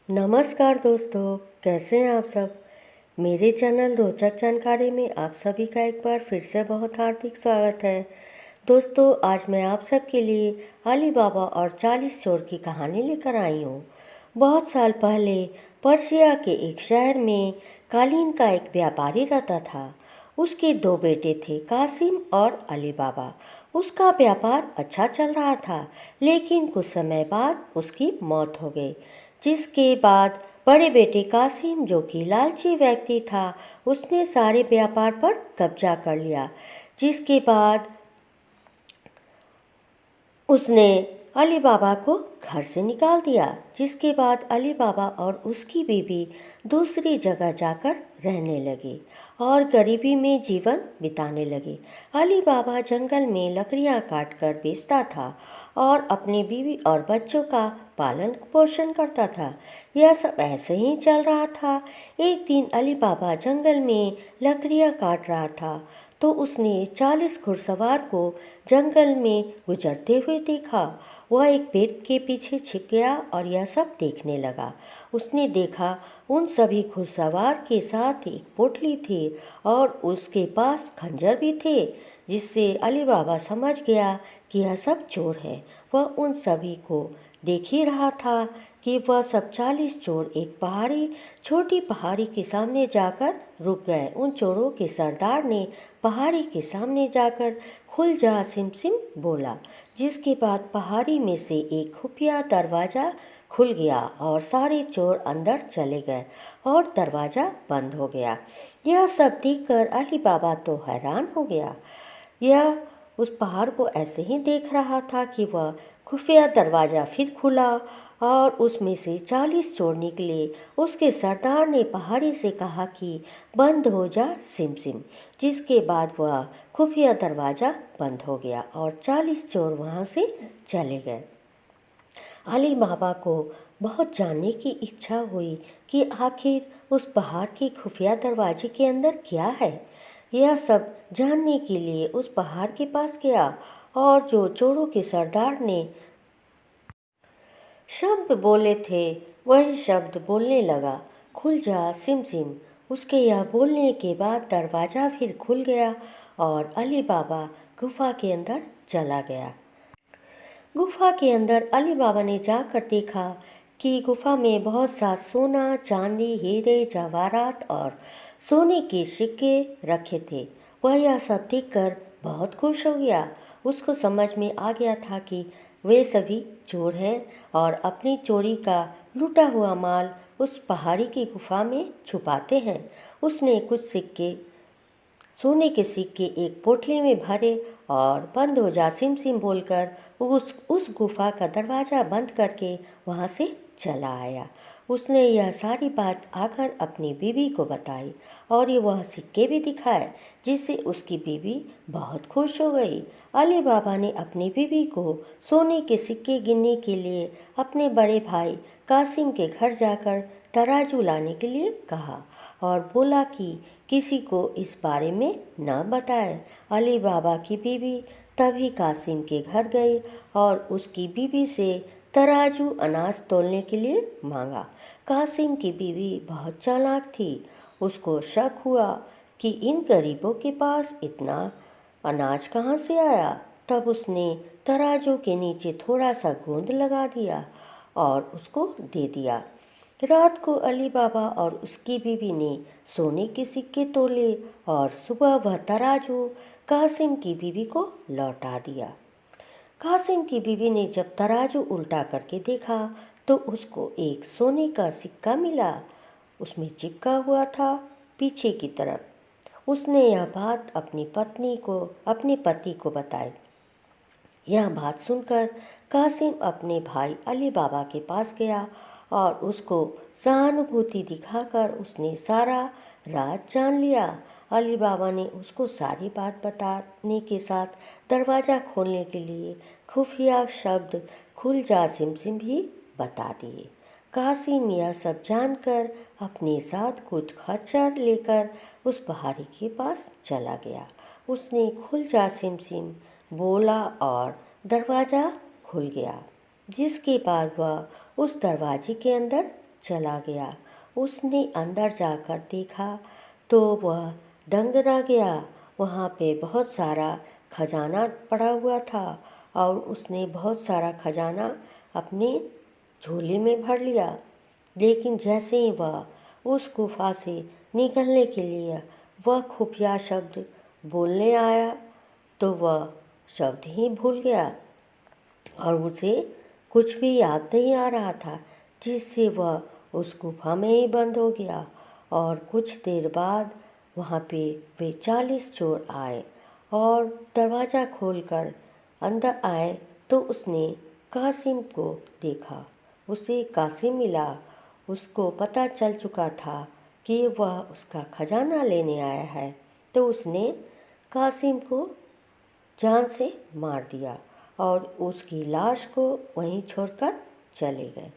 नमस्कार दोस्तों, कैसे हैं आप सब। मेरे चैनल रोचक जानकारी में आप सभी का एक बार फिर से बहुत हार्दिक स्वागत है। दोस्तों, आज मैं आप सबके लिए अली बाबा और 40 चोर की कहानी लेकर आई हूँ। बहुत साल पहले पर्शिया के एक शहर में कालीन का एक व्यापारी रहता था। उसके दो बेटे थे, कासिम और अली बाबा। उसका व्यापार अच्छा चल रहा था, लेकिन कुछ समय बाद उसकी मौत हो गई। जिसके बाद बड़े बेटे कासिम, जो कि लालची व्यक्ति था, उसने सारे व्यापार पर कब्जा कर लिया। जिसके बाद उसने अली बाबा को घर से निकाल दिया। जिसके बाद अली बाबा और उसकी बीवी दूसरी जगह जाकर रहने लगे और गरीबी में जीवन बिताने लगे। अली बाबा जंगल में लकड़ियां काटकर बेचता था और अपनी बीवी और बच्चों का पालन पोषण करता था। यह सब ऐसे ही चल रहा था। एक दिन अली बाबा जंगल में लकड़ियां काट रहा था तो उसने 40 घुड़सवार को जंगल में गुजरते हुए देखा। वह एक पेड़ के पीछे छिप गया और यह सब देखने लगा। उसने देखा उन सभी घुड़सवार के साथ एक पोटली थी और उसके पास खंजर भी थे, जिससे अली बाबा समझ गया कि यह सब चोर है। वह उन सभी को देख ही रहा था कि वह सब 40 चोर एक छोटी पहाड़ी के सामने जाकर रुक गए। उन चोरों के सरदार ने पहाड़ी के सामने जाकर खुल जा सिम सिम बोला। जिसके बाद पहाड़ी में से एक खुफिया दरवाज़ा खुल गया और सारे चोर अंदर चले गए और दरवाज़ा बंद हो गया। यह सब देखकर अली बाबा तो हैरान हो गया। यह उस पहाड़ को ऐसे ही देख रहा था कि वह खुफिया दरवाज़ा फिर खुला और उसमें से 40 चोर निकले। उसके सरदार ने पहाड़ी से कहा कि बंद हो जा सिम सिम। जिसके बाद वह खुफिया दरवाज़ा बंद हो गया और 40 चोर वहाँ से चले गए। अली बाबा को बहुत जानने की इच्छा हुई कि आखिर उस पहाड़ के खुफिया दरवाजे के अंदर क्या है। यह सब जानने के लिए उस पहाड़ के पास गया और जो चोरों के सरदार ने शब्द बोले थे वही शब्द बोलने लगा, खुल जा सिम सिम। उसके यह बोलने के बाद दरवाज़ा फिर खुल गया और अली बाबा गुफा के अंदर चला गया। गुफा के अंदर अली बाबा ने जाकर देखा कि गुफा में बहुत सा सोना, चांदी, हीरे, जवाहरात और सोने के सिक्के रखे थे। वह यह सब देखकर बहुत खुश हो गया। उसको समझ में आ गया था कि वे सभी चोर हैं और अपनी चोरी का लूटा हुआ माल उस पहाड़ी की गुफा में छुपाते हैं। उसने कुछ सिक्के, सोने के सिक्के एक पोटली में भरे और बंद हो जा सिम सिम बोलकर उस गुफा का दरवाज़ा बंद करके वहाँ से चला आया। उसने यह सारी बात आकर अपनी बीवी को बताई और ये वह सिक्के भी दिखाए, जिससे उसकी बीवी बहुत खुश हो गई। अली बाबा ने अपनी बीवी को सोने के सिक्के गिनने के लिए अपने बड़े भाई कासिम के घर जाकर तराजू लाने के लिए कहा और बोला कि किसी को इस बारे में न बताए। अली बाबा की बीवी तभी कासिम के घर गई और उसकी बीवी से तराजू अनाज तोलने के लिए मांगा। कासिम की बीवी बहुत चालाक थी। उसको शक हुआ कि इन गरीबों के पास इतना अनाज कहाँ से आया। तब उसने तराजू के नीचे थोड़ा सा गोंद लगा दिया और उसको दे दिया। रात को अली बाबा और उसकी बीवी ने सोने के सिक्के तोले और सुबह वह तराजू कासिम की बीवी को लौटा दिया। कासिम की बीवी ने जब तराजू उल्टा करके देखा तो उसको एक सोने का सिक्का मिला। उसमें चिपका हुआ था पीछे की तरफ। उसने यह बात अपने पति को बताई। यह बात सुनकर कासिम अपने भाई अली बाबा के पास गया और उसको सहानुभूति दिखाकर उसने सारा राज जान लिया। अली बाबा ने उसको सारी बात बताने के साथ दरवाज़ा खोलने के लिए खुफिया शब्द खुल जा सिम सिम भी बता दिए। कासिम यह सब जानकर अपने साथ कुछ खच्चर लेकर उस पहाड़ी के पास चला गया। उसने खुल जा सिम सिम बोला और दरवाज़ा खुल गया। जिसके बाद वह उस दरवाजे के अंदर चला गया। उसने अंदर जाकर देखा तो वह दंग रह गया। वहाँ पे बहुत सारा खजाना पड़ा हुआ था और उसने बहुत सारा खजाना अपनी झोली में भर लिया। लेकिन जैसे ही वह उस गुफा से निकलने के लिए वह खुफिया शब्द बोलने आया तो वह शब्द ही भूल गया और उसे कुछ भी याद नहीं आ रहा था, जिससे वह उस गुफा में ही बंद हो गया। और कुछ देर बाद वहाँ पे वे 40 चोर आए और दरवाज़ा खोलकर अंदर आए तो उसने कासिम को देखा। उसे कासिम मिला। उसको पता चल चुका था कि वह उसका खजाना लेने आया है, तो उसने कासिम को जान से मार दिया और उसकी लाश को वहीं छोड़कर चले गए।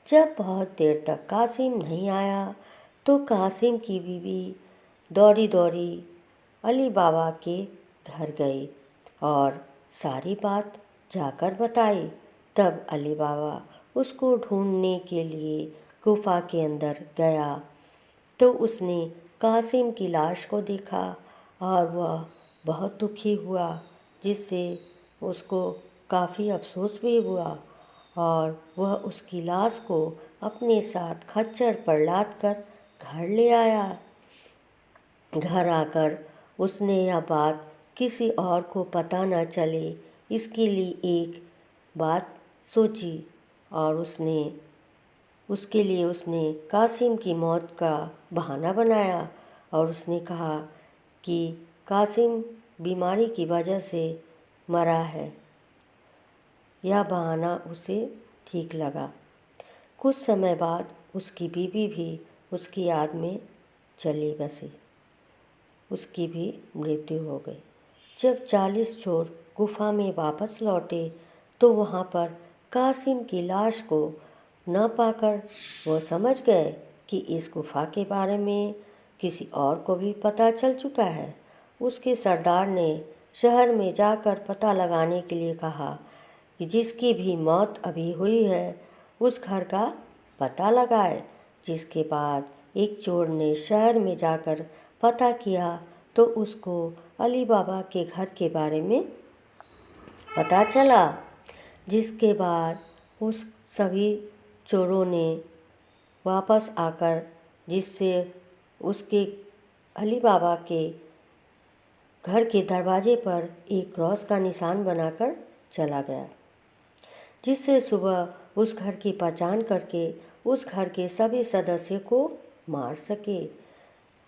जब बहुत देर तक कासिम नहीं आया तो कासिम की बीवी दौड़ी दौड़ी अली बाबा के घर गई और सारी बात जाकर बताई। तब अली बाबा उसको ढूंढने के लिए गुफा के अंदर गया तो उसने कासिम की लाश को देखा और वह बहुत दुखी हुआ, जिससे उसको काफ़ी अफसोस भी हुआ और वह उसकी लाश को अपने साथ खच्चर पर लाद कर घर ले आया। घर आकर उसने यह बात किसी और को पता न चले, इसके लिए एक बात सोची और उसके लिए उसने कासिम की मौत का बहाना बनाया और उसने कहा कि कासिम बीमारी की वजह से मरा है। यह बहाना उसे ठीक लगा। कुछ समय बाद उसकी बीवी भी उसकी याद में चली बसी। उसकी भी मृत्यु हो गई। जब 40 चोर गुफा में वापस लौटे तो वहाँ पर कासिम की लाश को न पाकर वो समझ गए कि इस गुफा के बारे में किसी और को भी पता चल चुका है। उसके सरदार ने शहर में जाकर पता लगाने के लिए कहा कि जिसकी भी मौत अभी हुई है उस घर का पता लगाए। जिसके बाद एक चोर ने शहर में जाकर पता किया तो उसको अली बाबा के घर के बारे में पता चला। जिसके बाद उस सभी चोरों ने वापस आकर जिससे उसके अली बाबा के घर के दरवाजे पर एक क्रॉस का निशान बनाकर चला गया, जिससे सुबह उस घर की पहचान करके उस घर के सभी सदस्य को मार सके।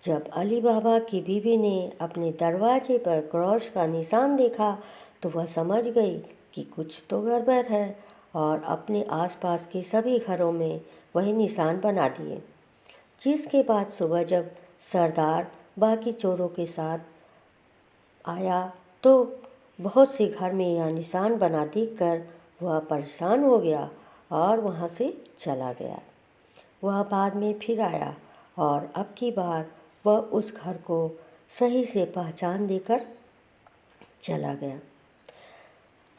जब अली बाबा की बीवी ने अपने दरवाजे पर क्रॉस का निशान देखा तो वह समझ गई कि कुछ तो गड़बड़ है और अपने आसपास के सभी घरों में वही निशान बना दिए। जिसके बाद सुबह जब सरदार बाकी चोरों के साथ आया तो बहुत से घर में यह निशान बना देखकर वह परेशान हो गया और वहाँ से चला गया। वह बाद में फिर आया और अब की बार वह उस घर को सही से पहचान देकर चला गया।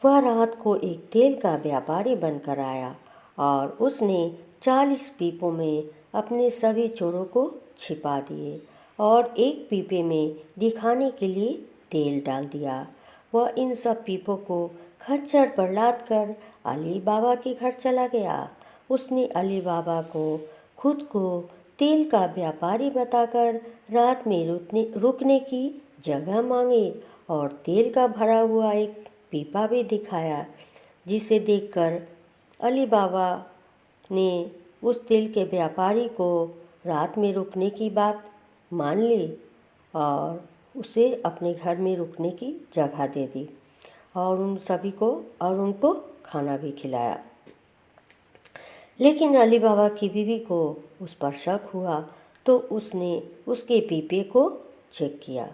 वह रात को एक तेल का व्यापारी बनकर आया और उसने 40 पीपों में अपने सभी चोरों को छिपा दिए और एक पीपे में दिखाने के लिए तेल डाल दिया। वह इन सब पीपों को खच्चर पर लाद कर अली बाबा के घर चला गया। उसने अली बाबा को खुद को तेल का व्यापारी बताकर रात में रुकने की जगह मांगी और तेल का भरा हुआ एक पीपा भी दिखाया, जिसे देखकर अली बाबा ने उस तेल के व्यापारी को रात में रुकने की बात मान ली और उसे अपने घर में रुकने की जगह दे दी और उन सभी को और उनको खाना भी खिलाया। लेकिन अली बाबा की बीवी को उस पर शक हुआ तो उसने उसके पीपे को चेक किया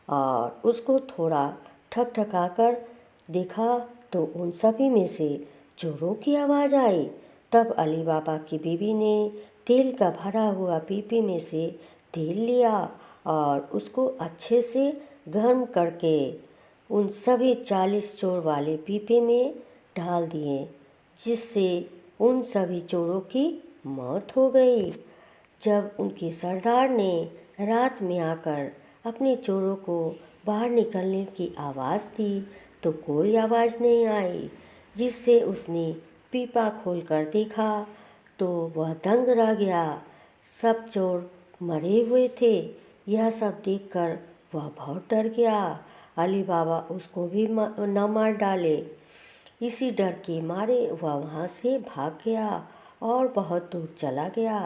और उसको थोड़ा ठकठकाकर देखा तो उन सभी में से चोरों की आवाज़ आई। तब अली बाबा की बीवी ने तेल का भरा हुआ पीपे में से तेल लिया और उसको अच्छे से गर्म करके उन सभी 40 चोर वाले पीपे में डाल दिए, जिससे उन सभी चोरों की मौत हो गई। जब उनके सरदार ने रात में आकर अपने चोरों को बाहर निकलने की आवाज़ दी तो कोई आवाज़ नहीं आई, जिससे उसने पीपा खोलकर देखा तो वह दंग रह गया। सब चोर मरे हुए थे। यह सब देखकर वह बहुत डर गया। अली बाबा उसको भी न मार डाले, इसी डर के मारे वह वहाँ से भाग गया और बहुत दूर चला गया।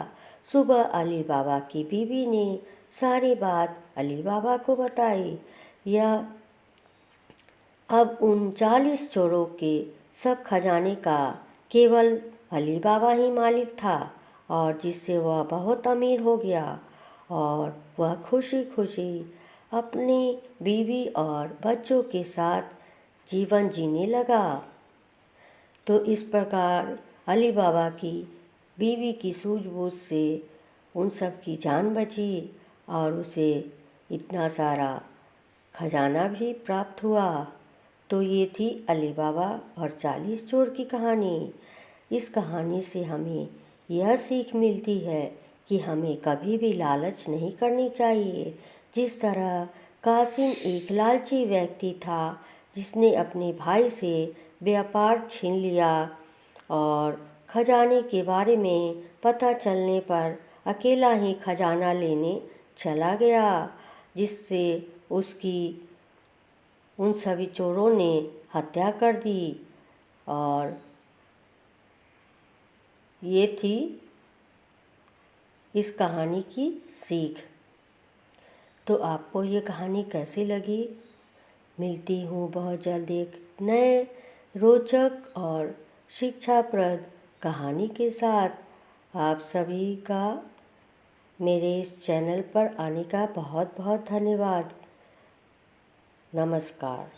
सुबह अली बाबा की बीवी ने सारी बात अली बाबा को बताई। यह अब उन 40 चोरों के सब खजाने का केवल अली बाबा ही मालिक था, और जिससे वह बहुत अमीर हो गया और वह खुशी खुशी अपनी बीवी और बच्चों के साथ जीवन जीने लगा। तो इस प्रकार अली बाबा की बीवी की सूझबूझ से उन सब की जान बची और उसे इतना सारा खजाना भी प्राप्त हुआ। तो ये थी अली बाबा और 40 चोर की कहानी। इस कहानी से हमें यह सीख मिलती है कि हमें कभी भी लालच नहीं करनी चाहिए। जिस तरह कासिम एक लालची व्यक्ति था, जिसने अपने भाई से व्यापार छीन लिया और खजाने के बारे में पता चलने पर अकेला ही खजाना लेने चला गया, जिससे उसकी उन सभी चोरों ने हत्या कर दी। और ये थी इस कहानी की सीख। तो आपको ये कहानी कैसी लगी? मिलती हूँ बहुत जल्द एक नए रोचक और शिक्षाप्रद कहानी के साथ। आप सभी का मेरे इस चैनल पर आने का बहुत बहुत धन्यवाद। नमस्कार।